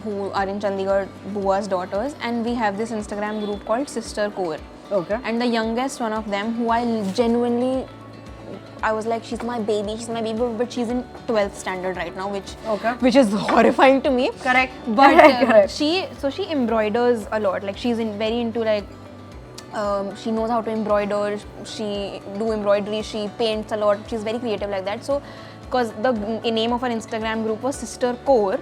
Who are in Chandigarh, Bua's daughters, and we have this Instagram group called Sister Core. Okay. And the youngest one of them, who I genuinely, I was like, she's my baby, but she's in 12th standard right now, which is horrifying to me. Correct. But Correct. she embroiders a lot. Like she's very into like, she knows how to embroider. She do embroidery. She paints a lot. She's very creative like that. So, because the name of our Instagram group was Sister Core,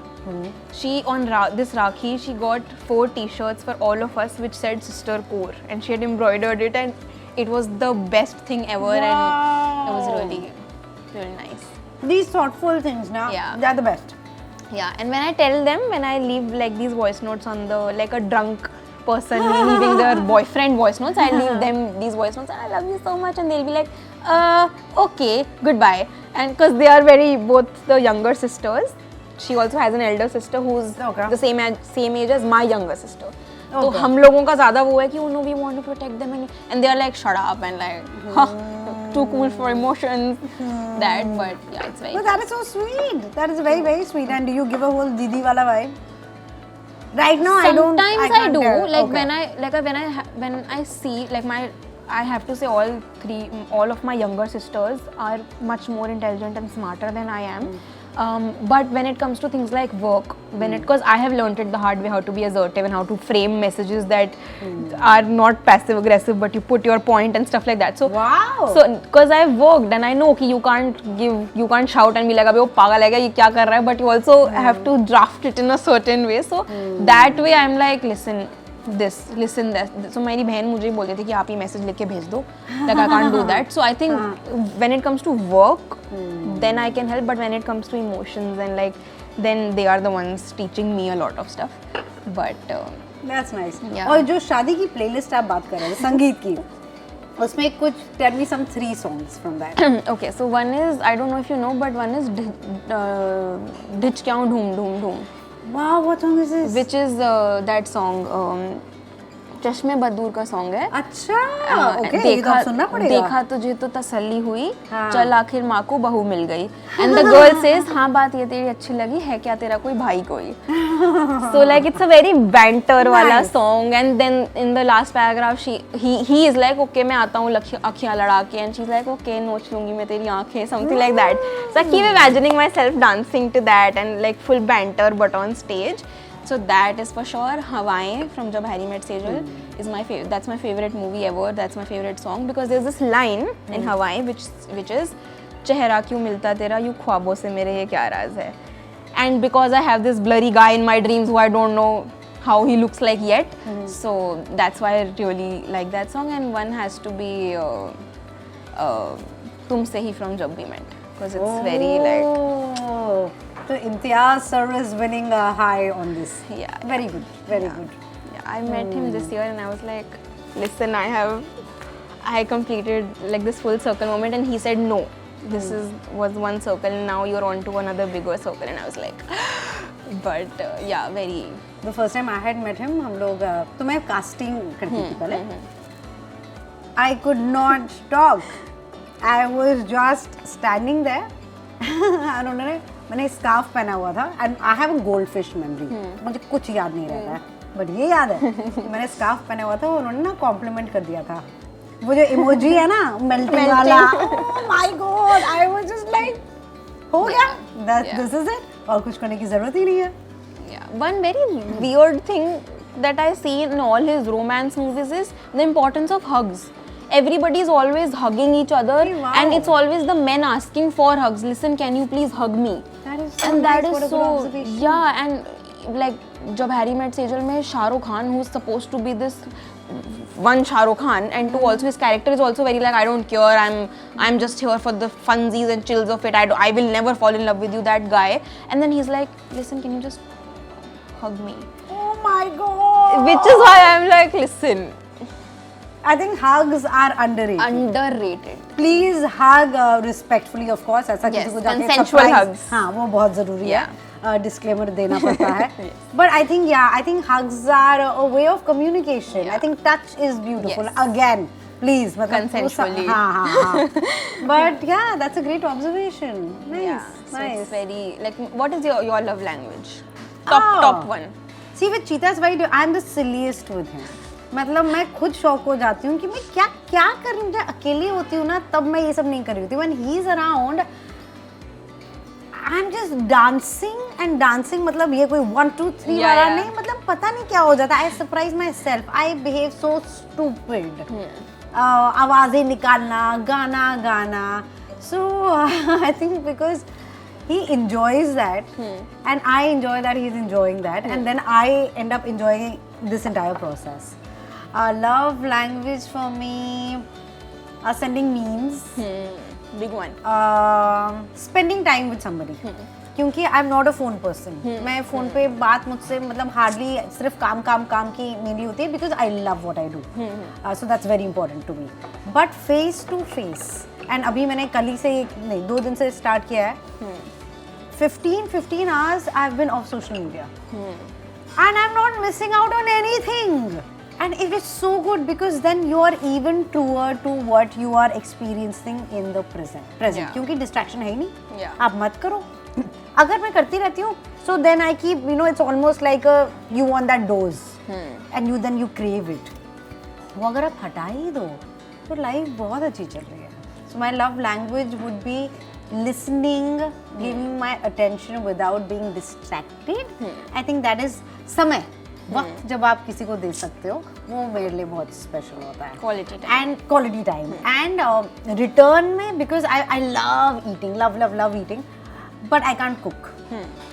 She on this Rakhi, she got 4 T-shirts for all of us which said Sister Core, and she had embroidered it, and it was the best thing ever, and it was really nice. These thoughtful things, now they're the best. Yeah, and when I tell them, when I leave like these voice notes on the, like a drunk person leaving their boyfriend voice notes, I leave them these voice notes, and I love you so much, and they'll be like, okay, goodbye. And because they are both the younger sisters, she also has an elder sister who's the same age as my younger sister. तो हम लोगों का ज़्यादा वो है कि we want to protect them, and they are like shut up and like too cool for emotions, that, but yeah, it's very. But that is so sweet. That is very, very sweet. And do you give a whole Didi wala vibe? Right now, Sometimes I do. tell. Like Okay. when I see like I have to say all of my younger sisters are much more intelligent and smarter than I am. But when it comes to things like work, because I have learned it the hard way, how to be assertive and how to frame messages that are not passive aggressive, but you put your point and stuff like that. So Wow. So because I've worked and I know कि you can't shout and be like अबे वो पागल है क्या, ये क्या कर रहा है, but you also have to draft it in a certain way. So that way I'm like, listen this. So मेरी बहन मुझे बोलती थी कि आप ये मैसेज लिख के भेज दो, like I can't do that. So I think when it comes to work, then I can help, but when it comes to emotions and like, then they are the ones teaching me a lot of stuff. But That's nice. Yeah. और जो शादी की playlist आप बात कर रहे हैं संगीत की, उसमें कुछ tell me some 3 songs from that. okay, so one is, I don't know if you know, but one is Dich Kyaun Dhoom Dhoom Dhoom, Wow, what song is this? which is that song, चश्मे बदूर का song है. अच्छा, okay, ये तो सुनना पड़ेगा. देखा तुझे तो तसल्ली हुई, हाँ. चल आखिर माँ को बहू मिल गई. And the girl says, हाँ बात ये तेरी अच्छी लगी, है क्या तेरा कोई भाई कोई. So like it's a very banter वाला song, and then in the last paragraph he is like, okay मैं आता हूँ अखियाँ लड़ा के, and she's like, okay नोच लूँगी मैं तेरी आँखें, something like that. So I keep imagining myself dancing to that and like full banter but on stage. So that is for sure. Hawaii from Jab Harry Met Sejal is my favorite. That's my favorite movie ever. That's my favorite song because there's this line in Hawaii which is चेहरा क्यों मिलता तेरा यूं ख्वाबों से मेरे ये क्या राज है. And because I have this blurry guy in my dreams who I don't know how he looks like yet, so that's why I really like that song. And one has to be तुमसे ही from Jab We Met because it's very like. So Imtiaz sir is winning a high on this. Yeah. Very good. Very good. Yeah, I met him this year and I was like, listen, I completed like this full circle moment, and he said no, this was one circle and now you're on to another bigger circle, and I was like, but yeah, very. The first time I had met him, हम लोग तो मैं casting करती थी पहले. I could not talk. I was just standing there. and उन्होंने मैंने scarf पहना हुआ था and I have a goldfish memory. मुझे कुछ याद नहीं रहता है, but ये याद है कि मैंने स्कार्फ पहना हुआ था और उन्होंने ना कॉम्प्लीमेंट कर दिया था. वो जो इमोजी है ना मेल्टिंग वाला, oh my god, I was just like, हो गया, this is it, और कुछ करने की जरूरत ही नहीं है. Yeah, one very weird thing that I see in all his romance movies is the importance of hugs. Everybody is always hugging each other, wow. and it's always the men asking for hugs. Listen, can you please hug me? That is so And nice. that What is a good so, observation. yeah, and like जब Harry Met Sejal में Shahrukh Khan, who's supposed to be this one Shahrukh Khan, and to also his character is also very like, I don't care, I'm just here for the funsies and chills of it, I will never fall in love with you, that guy. And then he's like, listen, can you just hug me? Oh my god. Which is why I'm like, listen, I think hugs are underrated. underrated. Please hug respectfully, of course. ऐसा Yes, किसी को जाके consensual surprise- hugs. हाँ, वो बहुत जरूरी है. Yeah. Disclaimer देना पड़ता है. But I think hugs are a way of communication. Yeah. I think touch is beautiful. Yes. Again, please. मतलब Consensually. हाँ. But yeah, that's a great observation. Nice, Yeah, so nice. it's very like, what is your love language? Oh. Top one. See, with Cheetah's White, I'm the silliest with him. मतलब मैं खुद शौक हो जाती हूँ कि मैं क्या कर रही हूँ. जब अकेली होती हूँ ना तब मैं ये सब नहीं कर रही होती. When he's around, I'm just dancing and dancing. मतलब ये कोई 1, 2, 3 Yeah, वाला yeah. नहीं. मतलब पता नहीं क्या हो जाता. I surprise myself. I behave so stupid. आवाजें निकालना, गाना. So I think because he enjoys that, and I enjoy that he's enjoying that, and then I end up enjoying this entire process. Love language for me, sending memes, Big one. spending time with somebody. क्योंकि आई am not a phone person, मैं phone पे बात मुझसे मतलब hardly सिर्फ काम काम काम की मेनली होती है, because I love what I do, so that's very important to me. But face to face, and अभी मैंने कल ही से नहीं 2 दिन से स्टार्ट किया है. 15 hours I've been off social media, and I'm not missing out on anything. And it is so good because then you are even truer to what you are experiencing in the present. Yeah. क्योंकि distraction है ही नहीं. Yeah. आप मत करो. अगर मैं करती रहती हूँ, so then I keep, you know, it's almost like you want that dose, and then you crave it. वो अगर आप हटा ही दो, तो लाइफ बहुत अच्छी चल रही है. So my love language would be listening, giving my attention without being distracted. I think that is समय. वक्त जब आप किसी को दे सकते हो, वो मेरे लिए बहुत स्पेशल होता है. Quality time. And quality time. And return में, because I love eating, love eating, but I can't cook.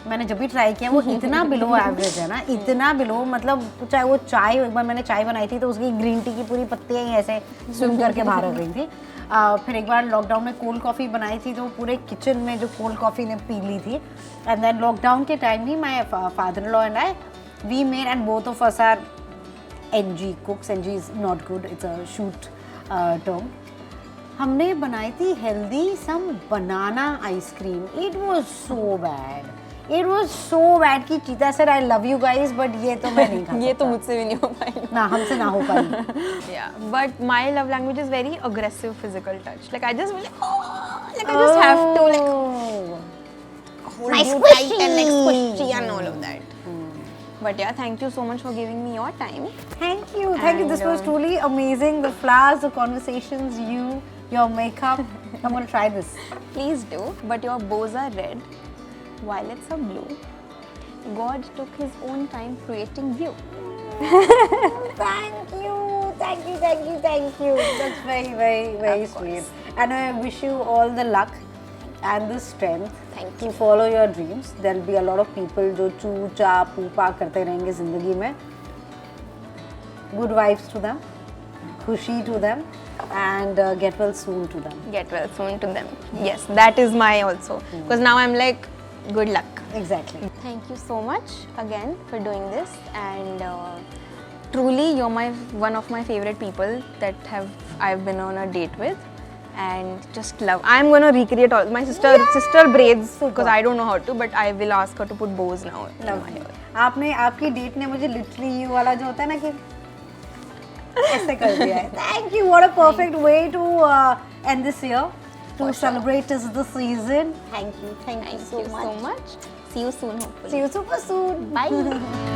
मैंने जब भी ट्राई किया वो इतना बिलो एवरेज है ना, इतना बिलो, मतलब चाहे वो चाय, एक बार मैंने चाय बनाई थी तो उसकी ग्रीन टी की पूरी पत्तियाँ ही ऐसे स्विम करके बाहर आ गई थी. फिर एक बार लॉकडाउन में कोल्ड कॉफ़ी बनाई थी तो पूरे किचन में जो कोल्ड कॉफ़ी ने पी ली थी. एंड देन लॉकडाउन के टाइम ही my father in law and I we made, and both of us are NG cooks. NG is not good, it's a shoot term. हमने बनाई थी healthy some banana ice cream. It was so bad, it was so bad कि चीता sir I love you guys, but ये तो मैं नहीं खा ये तो सकता. मुझसे भी नहीं हो पाएगा. ना हमसे ना हो पाई. Yeah, but my love language is very aggressive physical touch. Like I just will like I just have to like hold My you squishy. tight and like squishy and all of that. But yeah, thank you so much for giving me your time. Thank you. This was And, truly amazing. The flowers, the conversations, your makeup. I'm gonna try this. Please do. But your bows are red, violets are blue. God took his own time creating you. Thank you. That's very Of sweet. course. And I wish you all the luck and the strength Thank to follow your dreams. There'll be a lot of people जो चू चा pupa करते रहेंगे जिंदगी में. Good vibes to them, खुशी to them, and get well soon to them. Get well soon to them. Yes, that is my also. Because now I'm like, good luck. Exactly. Thank you so much again for doing this, and truly you're one of my favorite people that I've been on a date with, and just love. I'm gonna recreate all my sister braids because I don't know how to, but I will ask her to put bows now in my hair. आपकी date ने मुझे literally ये वाला जो होता है ना कि ऐसे कर दिया है. Thank you. What a perfect way to end this year, to celebrate the season. Thank you Thank you so much. See you soon, hopefully. See you super soon. Bye.